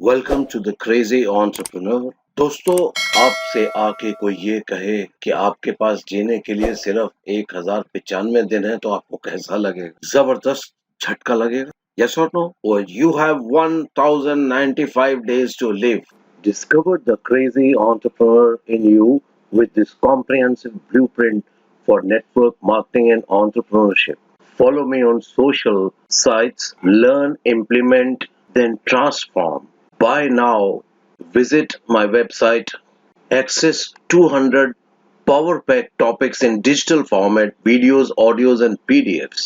Welcome to the crazy entrepreneur. दोस्तों, आपसे आके कोई ये कहे कि आपके पास जीने के लिए सिर्फ 1095 दिन है तो आपको कैसा लगेगा? जबरदस्त झटका लगेगा। यस और नो? और you have 1095 days to live. Discover the crazy entrepreneur in you with this comprehensive blueprint for network marketing and entrepreneurship. Follow me on social sites, learn, implement, then transform. Buy now. Visit my website. Access 200 Power Pack topics in digital format, videos, audios and PDFs.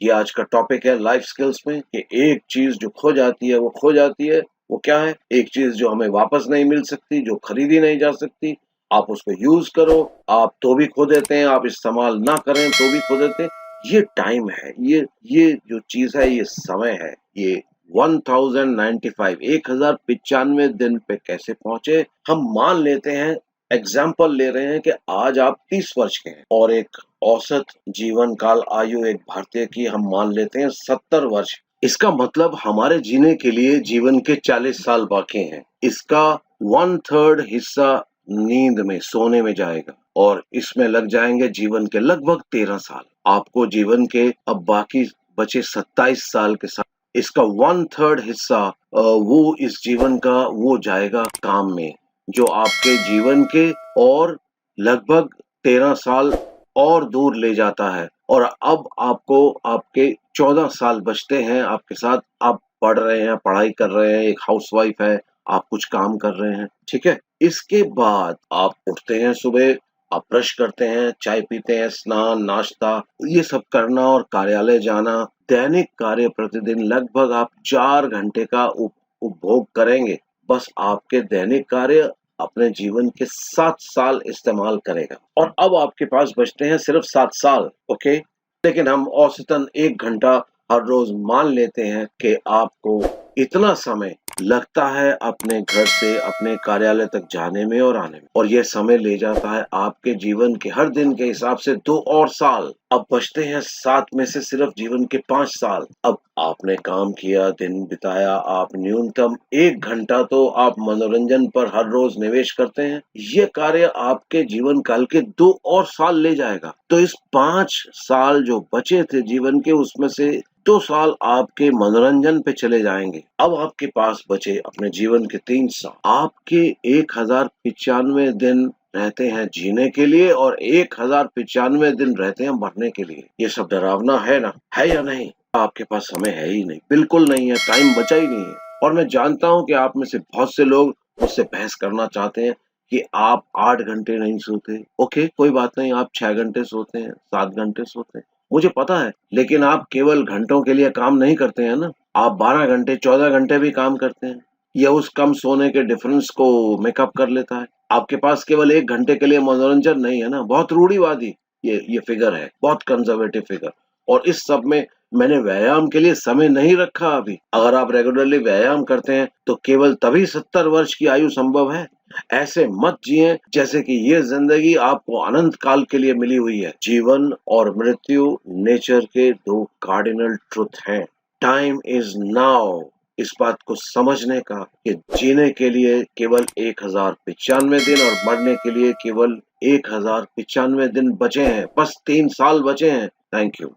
ये आज का topic है life skills में कि एक चीज जो खो जाती है वो खो जाती है। वो क्या है? एक चीज जो हमें वापस नहीं मिल सकती, जो खरीदी नहीं जा सकती। आप उसको यूज करो, आप तो भी खो देते हैं, आप इस्तेमाल ना करें तो भी खो देते हैं। ये टाइम है, ये जो चीज है, ये समय है। ये 1095 1095 दिन पे कैसे पहुंचे? हम मान लेते हैं, एग्जाम्पल ले रहे हैं कि आज आप 30 वर्ष के हैं और एक औसत जीवन काल आयु एक भारतीय की हम मान लेते हैं 70 वर्ष। इसका मतलब हमारे जीने के लिए जीवन के 40 साल बाकी हैं। इसका 1/3 हिस्सा नींद में, सोने में जाएगा और इसमें लग जाएंगे जीवन के लगभग 13 साल। आपको जीवन के अब बाकी बचे 27 साल के साथ इसका 1/3 हिस्सा वो इस जीवन का वो जाएगा काम में, जो आपके जीवन के और लगभग 13 साल और दूर ले जाता है। और अब आपको आपके 14 साल बचते हैं आपके साथ। आप पढ़ रहे हैं, पढ़ाई कर रहे हैं, एक हाउसवाइफ है, आप कुछ काम कर रहे हैं, ठीक है। इसके बाद आप उठते हैं सुबह, आप ब्रश करते हैं, चाय पीते हैं, स्नान, नाश्ता, ये सब करना और कार्यालय जाना। दैनिक कार्य प्रतिदिन लगभग आप 4 घंटे का उपभोग करेंगे। बस आपके दैनिक कार्य अपने जीवन के 7 साल इस्तेमाल करेगा और अब आपके पास बचते हैं सिर्फ 7 साल। ओके, लेकिन हम औसतन 1 घंटा हर रोज मान लेते हैं कि आपको इतना समय लगता है अपने घर से अपने कार्यालय तक जाने में और आने में, और यह समय ले जाता है आपके जीवन के हर दिन के हिसाब से 2 और साल। अब बचते हैं 7 में से सिर्फ जीवन के 5 साल। अब आपने काम किया, दिन बिताया, आप न्यूनतम 1 घंटा तो आप मनोरंजन पर हर रोज निवेश करते हैं। ये कार्य आपके जीवन काल के 2 और साल ले जाएगा। तो इस 5 साल जो बचे थे जीवन के, उसमें से 2 साल आपके मनोरंजन पे चले जाएंगे। अब आपके पास बचे अपने जीवन के 3 साल। आपके 1095 दिन रहते हैं जीने के लिए और 1095 दिन रहते हैं मरने के लिए। ये सब डरावना है ना? है या नहीं? आपके पास समय है ही नहीं, बिल्कुल नहीं है, टाइम बचा ही नहीं है। और मैं जानता हूँ कि आप में से बहुत से लोग मुझसे बहस करना चाहते हैं कि आप 8 घंटे नहीं सोते। ओके, कोई बात नहीं, आप 6 घंटे सोते हैं, 7 घंटे सोते हैं, मुझे पता है। लेकिन आप केवल घंटों के लिए काम नहीं करते हैं ना, आप 12 घंटे 14 घंटे भी काम करते हैं। यह उस कम सोने के डिफरेंस को मेकअप कर लेता है। आपके पास केवल 1 घंटे के लिए मनोरंजन नहीं है ना। बहुत रूढ़िवादी ये फिगर है, बहुत कंजर्वेटिव फिगर। और इस सब में मैंने व्यायाम के लिए समय नहीं रखा अभी। अगर आप रेगुलरली व्यायाम करते हैं तो केवल तभी 70 वर्ष की आयु संभव है। ऐसे मत जिए जैसे कि ये जिंदगी आपको अनंत काल के लिए मिली हुई है। जीवन और मृत्यु नेचर के 2 कार्डिनल ट्रुथ हैं। Time is now. इस बात को समझने का कि जीने के लिए केवल 1095 दिन और मरने के लिए केवल 1095 दिन बचे हैं। बस 3 साल बचे हैं। Thank you.